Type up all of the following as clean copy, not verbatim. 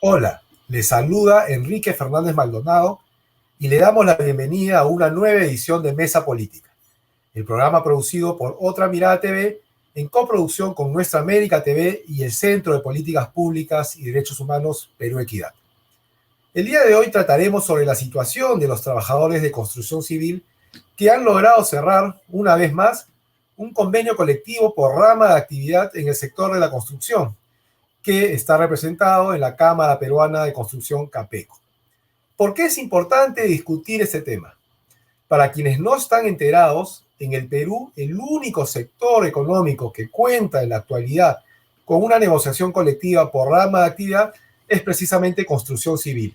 Hola, le saluda Enrique Fernández Maldonado y le damos la bienvenida a una nueva edición de Mesa Política, el programa producido por Otra Mirada TV en coproducción con Nuestra América TV y el Centro de Políticas Públicas y Derechos Humanos Perú Equidad. El día de hoy trataremos sobre la situación de los trabajadores de construcción civil que han logrado cerrar, una vez más, un convenio colectivo por rama de actividad en el sector de la construcción, que está representado en la Cámara Peruana de Construcción CAPECO. ¿Por qué es importante discutir este tema? Para quienes no están enterados, en el Perú el único sector económico que cuenta en la actualidad con una negociación colectiva por rama de actividad es precisamente construcción civil.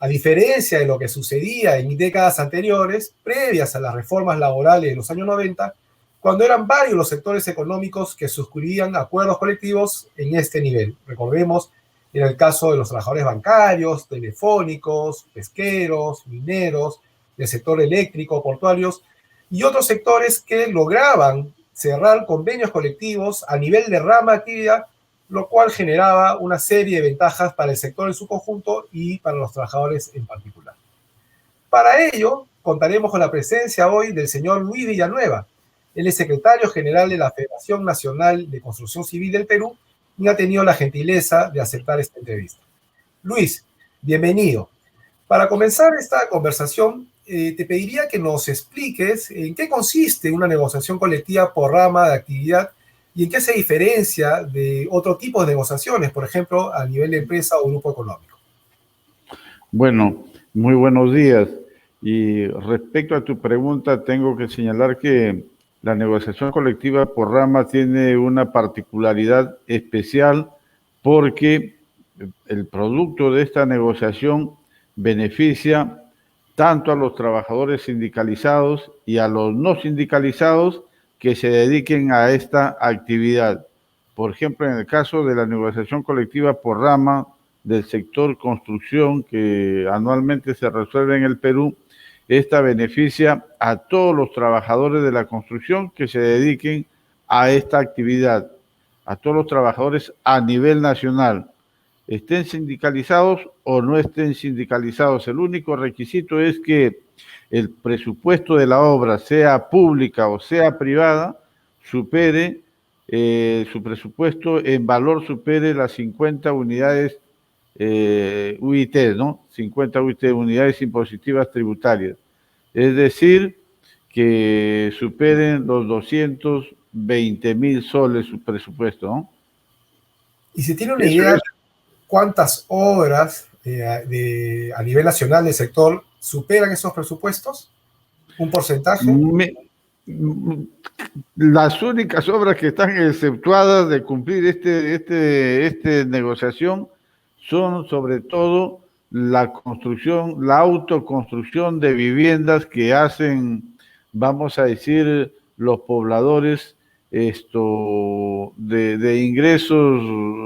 A diferencia de lo que sucedía en décadas anteriores, previas a las reformas laborales de los años 90, cuando eran varios los sectores económicos que suscribían acuerdos colectivos en este nivel. Recordemos, en el caso de los trabajadores bancarios, telefónicos, pesqueros, mineros, del sector eléctrico, portuarios, y otros sectores que lograban cerrar convenios colectivos a nivel de rama de actividad, lo cual generaba una serie de ventajas para el sector en su conjunto y para los trabajadores en particular. Para ello, contaremos con la presencia hoy del señor Luis Villanueva. Él es secretario general de la Federación Nacional de Construcción Civil del Perú y ha tenido la gentileza de aceptar esta entrevista. Luis, bienvenido. Para comenzar esta conversación, te pediría que nos expliques en qué consiste una negociación colectiva por rama de actividad y en qué se diferencia de otro tipo de negociaciones, por ejemplo, a nivel de empresa o grupo económico. Bueno, muy buenos días. Y respecto a tu pregunta, tengo que señalar que la negociación colectiva por rama tiene una particularidad especial porque el producto de esta negociación beneficia tanto a los trabajadores sindicalizados y a los no sindicalizados que se dediquen a esta actividad. Por ejemplo, en el caso de la negociación colectiva por rama del sector construcción que anualmente se resuelve en el Perú, esta beneficia a todos los trabajadores de la construcción que se dediquen a esta actividad, a todos los trabajadores a nivel nacional, estén sindicalizados o no estén sindicalizados. El único requisito es que el presupuesto de la obra, sea pública o sea privada, supere, su presupuesto en valor supere las 50 unidades UIT, ¿no? 50 UIT, unidades impositivas tributarias. Es decir, que superen los 220.000 soles su presupuesto, ¿no? Y si tiene una idea de cuántas obras a nivel nacional del sector superan esos presupuestos, un porcentaje. Las únicas obras que están exceptuadas de cumplir esta negociación son sobre todo la construcción, la autoconstrucción de viviendas que hacen, vamos a decir, los pobladores de ingresos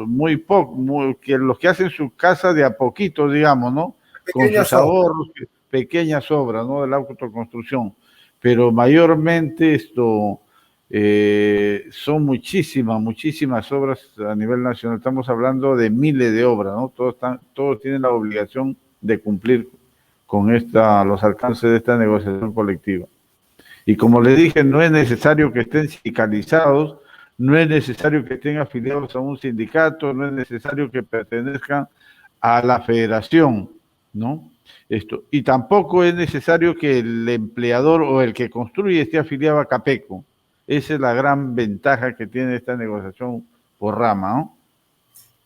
muy pocos, que los que hacen su casa de a poquito, digamos, ¿no? Con sus ahorros, pequeñas obras, ¿no? De la autoconstrucción. Pero mayormente son muchísimas obras a nivel nacional. Estamos hablando de miles de obras, ¿no? Todos tienen la obligación de cumplir con los alcances de esta negociación colectiva. Y como le dije, no es necesario que estén sindicalizados, no es necesario que estén afiliados a un sindicato, no es necesario que pertenezcan a la federación, ¿no? Y tampoco es necesario que el empleador o el que construye esté afiliado a CAPECO. Esa es la gran ventaja que tiene esta negociación por rama, ¿no?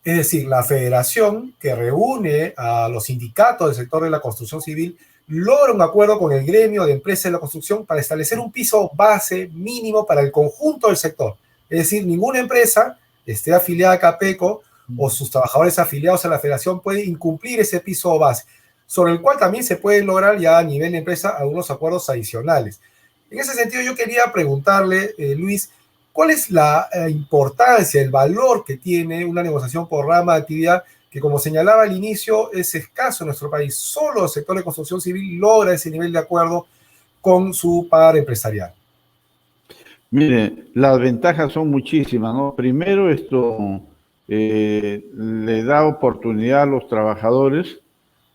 Es decir, la federación que reúne a los sindicatos del sector de la construcción civil logra un acuerdo con el gremio de empresas de la construcción para establecer un piso base mínimo para el conjunto del sector. Es decir, ninguna empresa esté afiliada a CAPECO o sus trabajadores afiliados a la federación puede incumplir ese piso base, sobre el cual también se pueden lograr ya a nivel de empresa algunos acuerdos adicionales. En ese sentido, yo quería preguntarle, Luis, ¿cuál es la importancia, el valor que tiene una negociación por rama de actividad que, como señalaba al inicio, es escaso en nuestro país? Solo el sector de construcción civil logra ese nivel de acuerdo con su par empresarial. Mire, las ventajas son muchísimas, ¿no? Primero, le da oportunidad a los trabajadores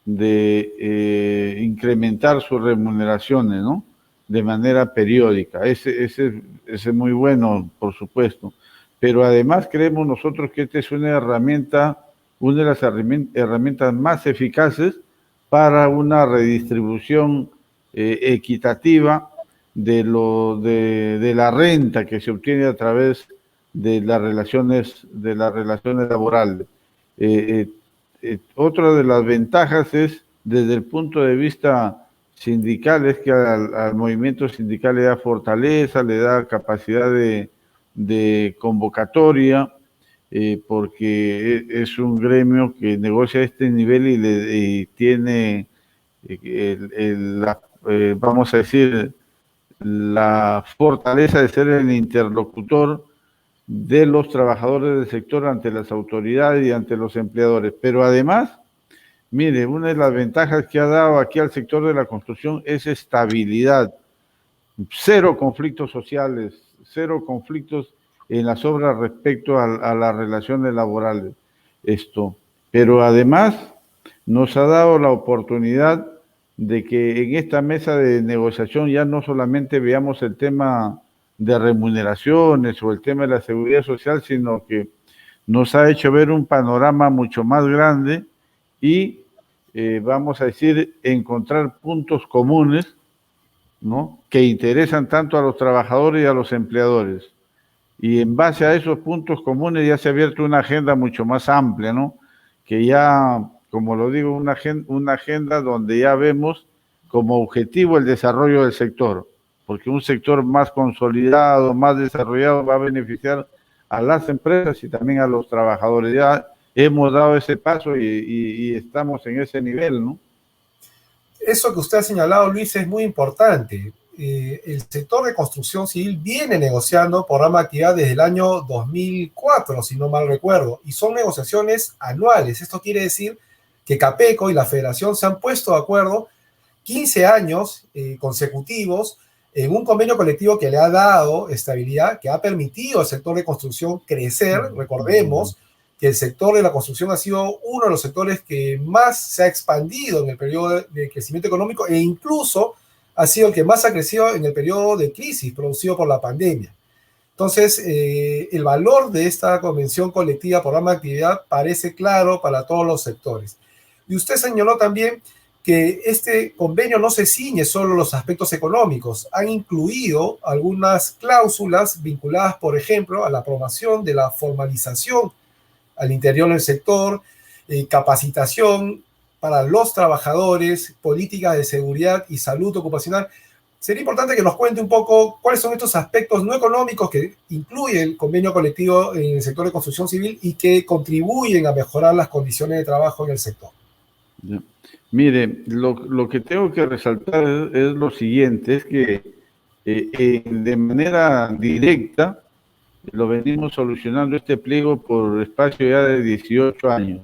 de incrementar sus remuneraciones, ¿no? De manera periódica. Ese es muy bueno, por supuesto. Pero además creemos nosotros que esta es una herramienta, una de las herramientas más eficaces para una redistribución equitativa de la renta que se obtiene a través de las relaciones laborales. Otra de las ventajas es, desde el punto de vista sindical, es que al movimiento sindical le da fortaleza, le da capacidad de convocatoria, porque es un gremio que negocia a este nivel y tiene, vamos a decir, la fortaleza de ser el interlocutor de los trabajadores del sector ante las autoridades y ante los empleadores. Pero además, mire, una de las ventajas que ha dado aquí al sector de la construcción es estabilidad. Cero conflictos sociales, cero conflictos en las obras respecto a las relaciones laborales. Pero además nos ha dado la oportunidad de que en esta mesa de negociación ya no solamente veamos el tema de remuneraciones o el tema de la seguridad social, sino que nos ha hecho ver un panorama mucho más grande y, vamos a decir, encontrar puntos comunes, ¿no?, que interesan tanto a los trabajadores y a los empleadores. Y en base a esos puntos comunes ya se ha abierto una agenda mucho más amplia, ¿no?, que ya, como lo digo, una agenda donde ya vemos como objetivo el desarrollo del sector, porque un sector más consolidado, más desarrollado, va a beneficiar a las empresas y también a los trabajadores. Ya hemos dado ese paso y estamos en ese nivel, ¿no? Eso que usted ha señalado, Luis, es muy importante. El sector de construcción civil viene negociando programa de actividad desde el año 2004, si no mal recuerdo, y son negociaciones anuales. Esto quiere decir que Capeco y la Federación se han puesto de acuerdo 15 años consecutivos en un convenio colectivo que le ha dado estabilidad, que ha permitido al sector de construcción crecer. Recordemos que el sector de la construcción ha sido uno de los sectores que más se ha expandido en el periodo de crecimiento económico e incluso ha sido el que más ha crecido en el periodo de crisis producido por la pandemia. Entonces, el valor de esta convención colectiva, programa de actividad, parece claro para todos los sectores. Y usted señaló también que este convenio no se ciñe solo a los aspectos económicos, han incluido algunas cláusulas vinculadas, por ejemplo, a la promoción de la formalización al interior del sector, capacitación para los trabajadores, políticas de seguridad y salud ocupacional. Sería importante que nos cuente un poco cuáles son estos aspectos no económicos que incluye el convenio colectivo en el sector de construcción civil y que contribuyen a mejorar las condiciones de trabajo en el sector. Ya. Mire, lo que tengo que resaltar es lo siguiente, es que de manera directa lo venimos solucionando este pliego por espacio ya de 18 años.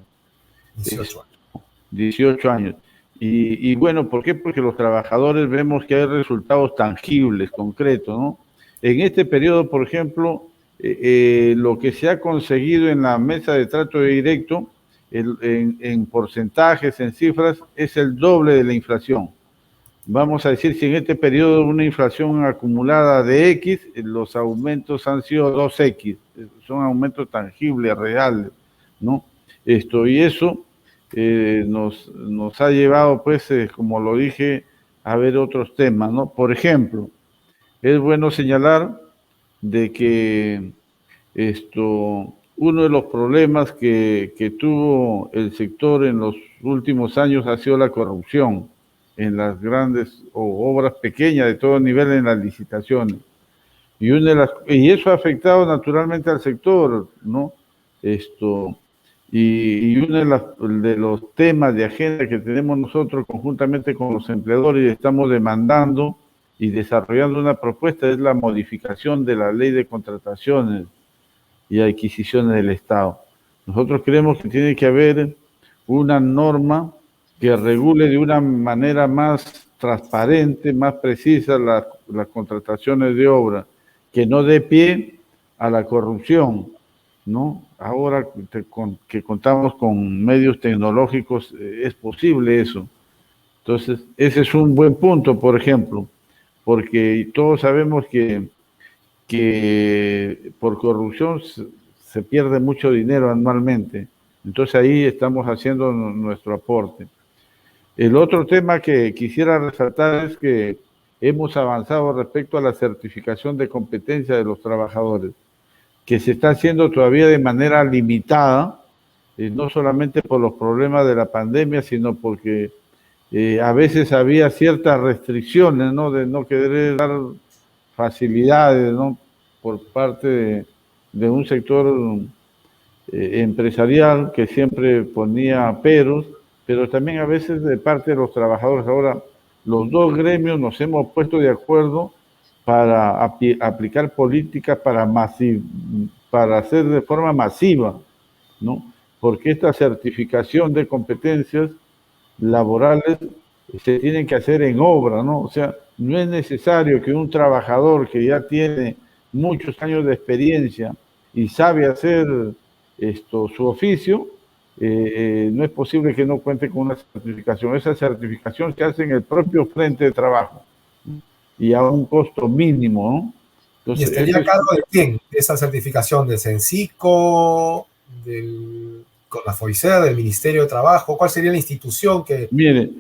18 años. 18 años. Y bueno, ¿por qué? Porque los trabajadores vemos que hay resultados tangibles, concretos, ¿no? En este periodo, por ejemplo, lo que se ha conseguido en la mesa de trato directo, en porcentajes, en cifras, es el doble de la inflación. Vamos a decir, si en este periodo una inflación acumulada de X, los aumentos han sido 2X, son aumentos tangibles, reales, ¿no? Y eso nos ha llevado, pues, como lo dije, a ver otros temas, ¿no? Por ejemplo, es bueno señalar de que uno de los problemas que tuvo el sector en los últimos años ha sido la corrupción en las grandes o obras pequeñas de todo nivel en las licitaciones. Y eso ha afectado naturalmente al sector, ¿no? Y uno de los temas de agenda que tenemos nosotros conjuntamente con los empleadores y estamos demandando y desarrollando una propuesta es la modificación de la ley de contrataciones y adquisiciones del Estado. Nosotros creemos que tiene que haber una norma que regule de una manera más transparente, más precisa las contrataciones de obra, que no dé pie a la corrupción, ¿no? Ahora que contamos con medios tecnológicos, es posible eso. Entonces, ese es un buen punto, por ejemplo, porque todos sabemos que por corrupción se pierde mucho dinero anualmente. Entonces ahí estamos haciendo nuestro aporte. El otro tema que quisiera resaltar es que hemos avanzado respecto a la certificación de competencia de los trabajadores, que se está haciendo todavía de manera limitada, no solamente por los problemas de la pandemia, sino porque a veces había ciertas restricciones, ¿no? De no querer dar facilidades, ¿no? Por parte de un sector empresarial que siempre ponía peros, pero también a veces de parte de los trabajadores. Ahora, los dos gremios nos hemos puesto de acuerdo para aplicar políticas para hacer de forma masiva, ¿no? Porque esta certificación de competencias laborales se tienen que hacer en obra, ¿no? O sea, no es necesario que un trabajador que ya tiene muchos años de experiencia y sabe hacer su oficio, no es posible que no cuente con una certificación. Esa certificación se hace en el propio frente de trabajo, ¿no? Y a un costo mínimo, ¿no? ¿Y Entonces, estaría a cargo de quién esa certificación? ¿Del CENSICO, del CONAFOICER, del Ministerio de Trabajo? ¿Cuál sería la institución que...? mire,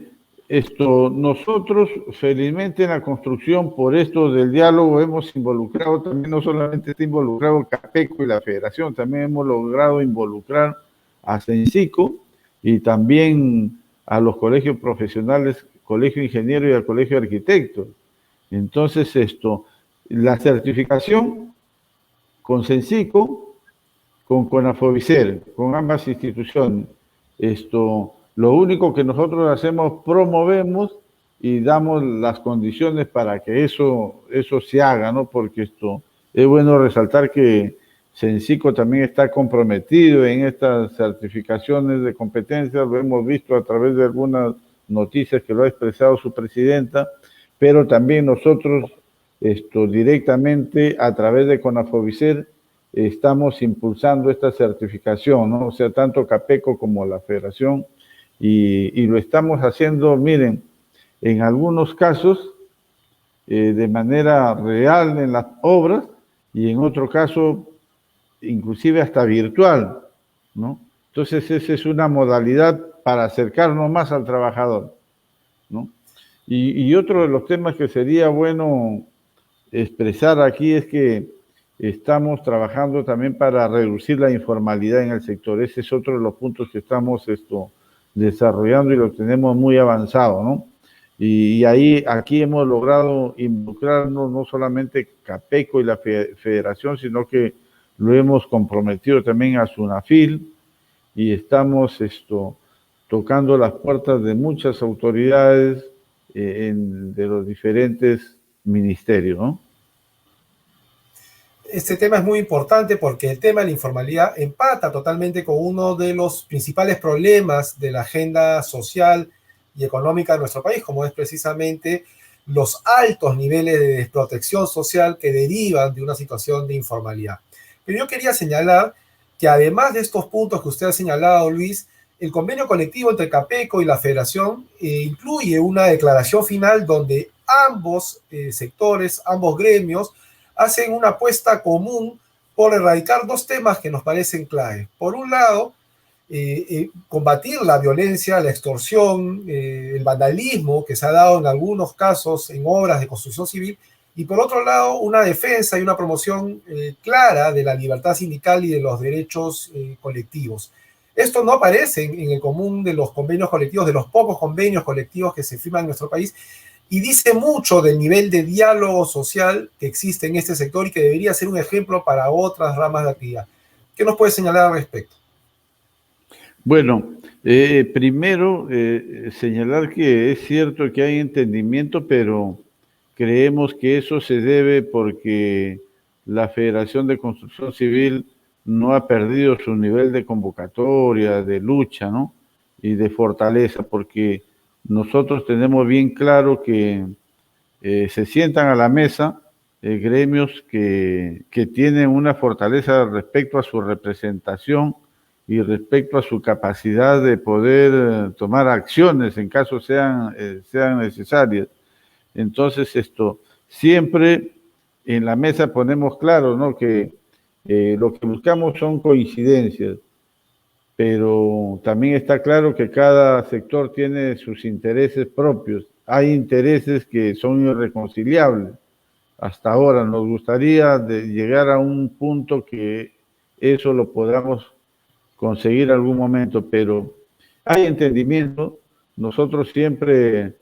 nosotros felizmente en la construcción, por esto del diálogo, hemos involucrado también, no solamente está involucrado CAPECO y la Federación, también hemos logrado involucrar a CENSICO y también a los colegios profesionales, Colegio Ingeniero y al Colegio de Arquitectos. Entonces, la certificación con CENSICO, con CONAFOBICER, con ambas instituciones. Lo único que nosotros hacemos, promovemos y damos las condiciones para que eso se haga, ¿no? Porque es bueno resaltar que CENSICO también está comprometido en estas certificaciones de competencias, lo hemos visto a través de algunas noticias que lo ha expresado su presidenta, pero también nosotros directamente a través de CONAFOBICER estamos impulsando esta certificación, ¿no? O sea, tanto CAPECO como la Federación, y lo estamos haciendo, miren, en algunos casos de manera real en las obras y en otro caso inclusive hasta virtual, ¿no? Entonces esa es una modalidad para acercarnos más al trabajador, ¿no? Y otro de los temas que sería bueno expresar aquí es que estamos trabajando también para reducir la informalidad en el sector. Ese es otro de los puntos que estamos desarrollando y lo tenemos muy avanzado, ¿no? Y ahí, aquí hemos logrado involucrarnos no solamente CAPECO y la Federación, sino que lo hemos comprometido también a SUNAFIL y estamos tocando las puertas de muchas autoridades de los diferentes ministerios, ¿no? Este tema es muy importante porque el tema de la informalidad empata totalmente con uno de los principales problemas de la agenda social y económica de nuestro país, como es precisamente los altos niveles de desprotección social que derivan de una situación de informalidad. Pero yo quería señalar que además de estos puntos que usted ha señalado, Luis, el convenio colectivo entre CAPECO y la Federación incluye una declaración final donde ambos sectores, ambos gremios, hacen una apuesta común por erradicar dos temas que nos parecen clave. Por un lado, combatir la violencia, la extorsión, el vandalismo que se ha dado en algunos casos en obras de construcción civil, y por otro lado, una defensa y una promoción clara de la libertad sindical y de los derechos colectivos. Esto no aparece en el común de los convenios colectivos, de los pocos convenios colectivos que se firman en nuestro país, y dice mucho del nivel de diálogo social que existe en este sector y que debería ser un ejemplo para otras ramas de actividad. ¿Qué nos puede señalar al respecto? Bueno, primero señalar que es cierto que hay entendimiento, pero creemos que eso se debe porque la Federación de Construcción Civil no ha perdido su nivel de convocatoria, de lucha, ¿no? Y de fortaleza, porque nosotros tenemos bien claro que se sientan a la mesa gremios que tienen una fortaleza respecto a su representación y respecto a su capacidad de poder tomar acciones en caso sean necesarias. Entonces, siempre en la mesa ponemos claro, ¿no?, que lo que buscamos son coincidencias, pero también está claro que cada sector tiene sus intereses propios. Hay intereses que son irreconciliables. Hasta ahora nos gustaría llegar a un punto que eso lo podamos conseguir algún momento, pero hay entendimiento. Nosotros siempre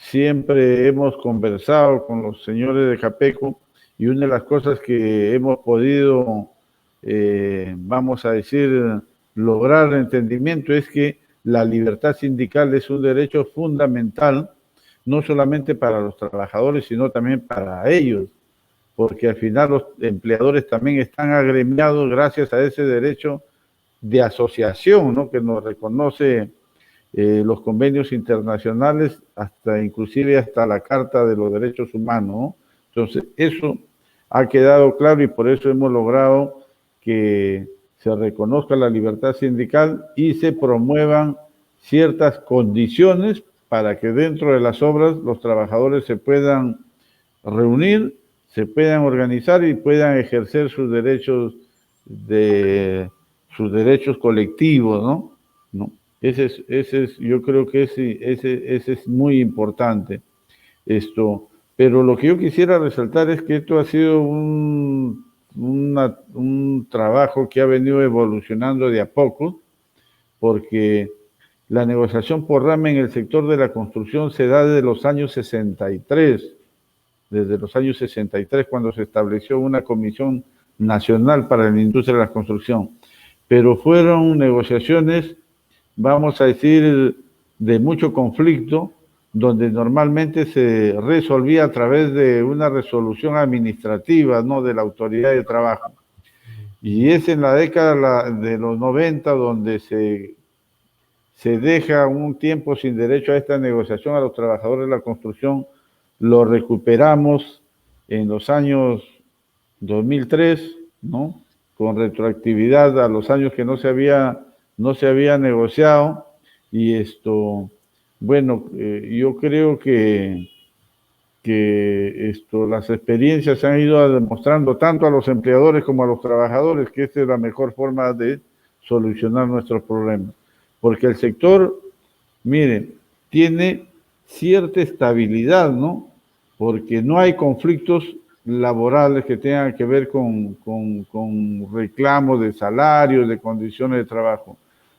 hemos conversado con los señores de Capeco, y una de las cosas que hemos podido, vamos a decir, lograr entendimiento es que la libertad sindical es un derecho fundamental, no solamente para los trabajadores, sino también para ellos, porque al final los empleadores también están agremiados gracias a ese derecho de asociación, ¿no?, que nos reconoce los convenios internacionales, inclusive hasta la Carta de los Derechos Humanos, ¿no? Entonces, eso ha quedado claro y por eso hemos logrado que se reconozca la libertad sindical y se promuevan ciertas condiciones para que dentro de las obras los trabajadores se puedan reunir, se puedan organizar y puedan ejercer sus derechos colectivos, ¿no? Ese es, yo creo que ese es muy importante. Pero lo que yo quisiera resaltar es que esto ha sido un trabajo que ha venido evolucionando de a poco, porque la negociación por rama en el sector de la construcción se da desde los años 63, cuando se estableció una Comisión Nacional para la Industria de la Construcción. Pero fueron negociaciones, vamos a decir, de mucho conflicto, donde normalmente se resolvía a través de una resolución administrativa, ¿no?, de la autoridad de trabajo. Y es en la década de los 90 donde se deja un tiempo sin derecho a esta negociación a los trabajadores de la construcción. Lo recuperamos en los años 2003, ¿no?, con retroactividad a los años que no se había negociado. Y bueno, yo creo que las experiencias han ido demostrando tanto a los empleadores como a los trabajadores que esta es la mejor forma de solucionar nuestros problemas. Porque el sector, miren, tiene cierta estabilidad, ¿no?, porque no hay conflictos laborales que tengan que ver con reclamos de salarios, de condiciones de trabajo.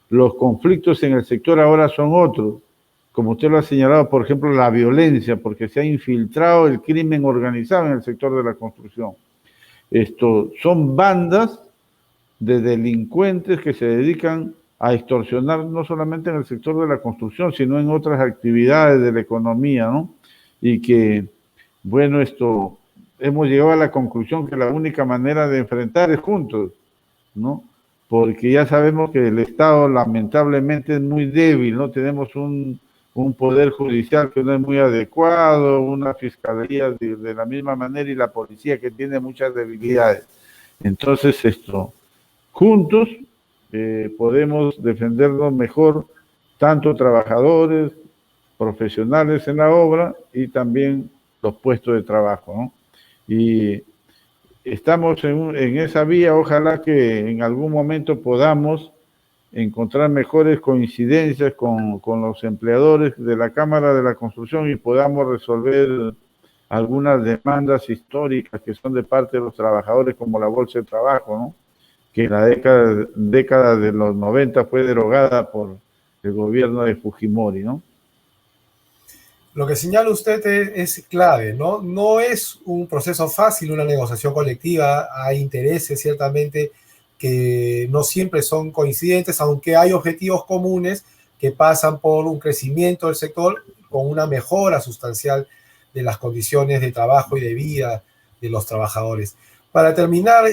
Los conflictos en el sector ahora son otros, como usted lo ha señalado, por ejemplo, la violencia, porque se ha infiltrado el crimen organizado en el sector de la construcción. Son bandas de delincuentes que se dedican a extorsionar no solamente en el sector de la construcción, sino en otras actividades de la economía, ¿no? Y que, bueno, hemos llegado a la conclusión que la única manera de enfrentar es juntos, ¿no? Porque ya sabemos que el Estado lamentablemente es muy débil, ¿no? Tenemos un poder judicial que no es muy adecuado, una fiscalía de la misma manera y la policía que tiene muchas debilidades. Entonces, juntos podemos defendernos mejor, tanto trabajadores, profesionales en la obra y también los puestos de trabajo, ¿no? Y estamos en esa vía. Ojalá que en algún momento podamos encontrar mejores coincidencias con los empleadores de la Cámara de la Construcción y podamos resolver algunas demandas históricas que son de parte de los trabajadores, como la Bolsa de Trabajo, ¿no?, que en la década de los 90 fue derogada por el gobierno de Fujimori, ¿no? Lo que señala usted es clave, ¿no? No es un proceso fácil una negociación colectiva. Hay intereses, ciertamente, que no siempre son coincidentes, aunque hay objetivos comunes que pasan por un crecimiento del sector con una mejora sustancial de las condiciones de trabajo y de vida de los trabajadores. Para terminar,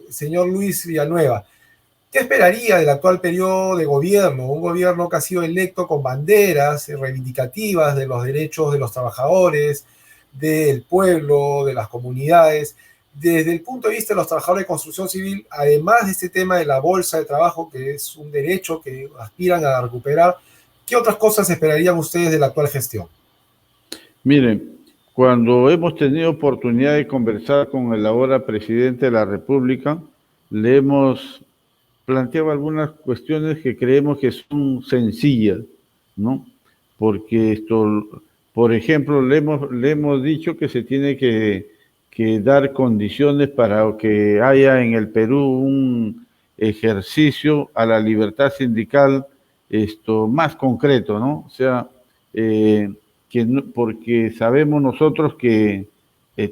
señor Luis Villanueva, ¿qué esperaría del actual periodo de gobierno? Un gobierno que ha sido electo con banderas reivindicativas de los derechos de los trabajadores, del pueblo, de las comunidades, desde el punto de vista de los trabajadores de construcción civil, además de este tema de la bolsa de trabajo, que es un derecho que aspiran a recuperar, ¿qué otras cosas esperarían ustedes de la actual gestión? Miren, cuando hemos tenido oportunidad de conversar con el ahora presidente de la República, le hemos planteado algunas cuestiones que creemos que son sencillas, ¿no? Porque esto, por ejemplo, le hemos dicho que se tiene que dar condiciones para que haya en el Perú un ejercicio a la libertad sindical más concreto, ¿no? O sea, porque sabemos nosotros que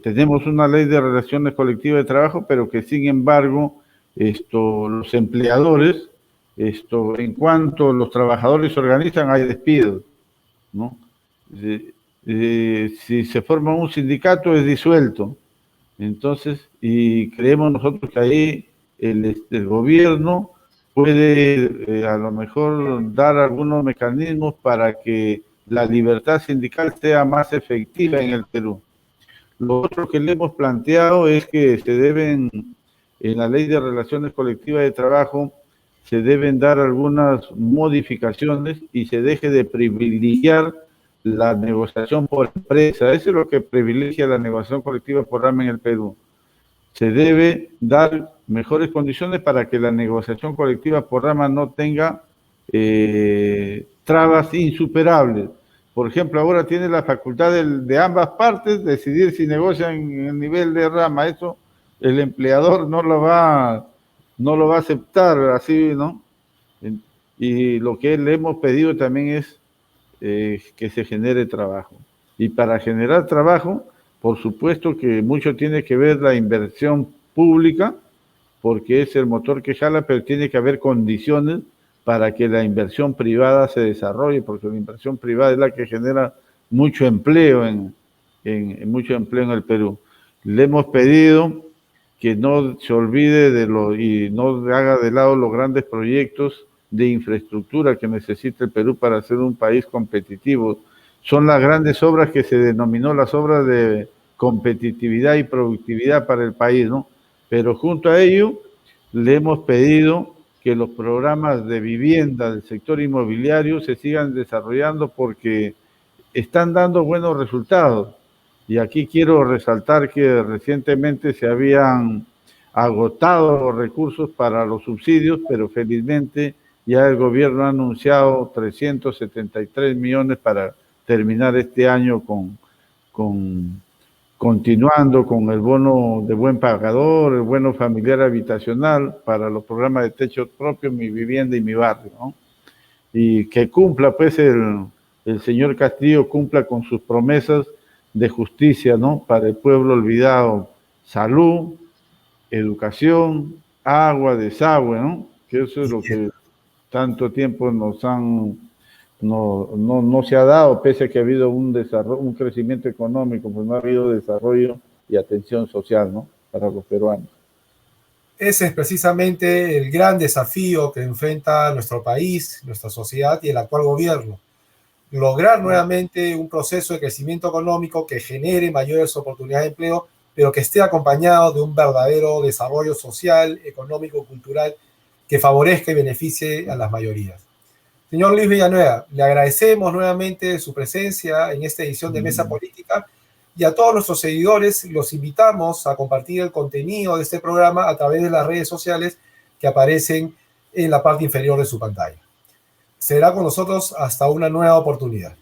tenemos una ley de relaciones colectivas de trabajo, pero que sin embargo los empleadores, en cuanto los trabajadores se organizan, hay despidos, ¿no? Si se forma un sindicato es disuelto. Entonces, y creemos nosotros que ahí el gobierno puede a lo mejor dar algunos mecanismos para que la libertad sindical sea más efectiva en el Perú. Lo otro que le hemos planteado es que se deben, en la ley de relaciones colectivas de trabajo, se deben dar algunas modificaciones y se deje de privilegiar la negociación por empresa. Eso es lo que privilegia la negociación colectiva por rama en el Perú. Se debe dar mejores condiciones para que la negociación colectiva por rama no tenga trabas insuperables. Por ejemplo, ahora tiene la facultad de ambas partes decidir si negocian en el nivel de rama. Eso el empleador no lo va a aceptar así, ¿no? Y lo que le hemos pedido también es que se genere trabajo. Y para generar trabajo, por supuesto que mucho tiene que ver la inversión pública, porque es el motor que jala, pero tiene que haber condiciones para que la inversión privada se desarrolle, porque la inversión privada es la que genera mucho empleo mucho empleo en el Perú. Le hemos pedido que no se olvide y no haga de lado los grandes proyectos de infraestructura que necesita el Perú para ser un país competitivo. Son las grandes obras que se denominó las obras de competitividad y productividad para el país, ¿no? Pero junto a ello, le hemos pedido que los programas de vivienda del sector inmobiliario se sigan desarrollando porque están dando buenos resultados. Y aquí quiero resaltar que recientemente se habían agotado los recursos para los subsidios, pero felizmente ya el gobierno ha anunciado 373 millones para terminar este año continuando con el bono de buen pagador, el bono familiar habitacional para los programas de techo propio, Mi Vivienda y Mi Barrio, ¿no? Y que cumpla, pues, el señor Castillo cumpla con sus promesas de justicia, ¿no? Para el pueblo olvidado, salud, educación, agua, desagüe, ¿no? Que eso es lo que tanto tiempo no se ha dado, pese a que ha habido un crecimiento económico, pues no ha habido desarrollo y atención social, ¿no? Para los peruanos. Ese es precisamente el gran desafío que enfrenta nuestro país, nuestra sociedad y el actual gobierno. Lograr nuevamente un proceso de crecimiento económico que genere mayores oportunidades de empleo, pero que esté acompañado de un verdadero desarrollo social, económico, cultural, que favorezca y beneficie a las mayorías. Señor Luis Villanueva, le agradecemos nuevamente su presencia en esta edición de Mesa Política y a todos nuestros seguidores los invitamos a compartir el contenido de este programa a través de las redes sociales que aparecen en la parte inferior de su pantalla. Será con nosotros hasta una nueva oportunidad.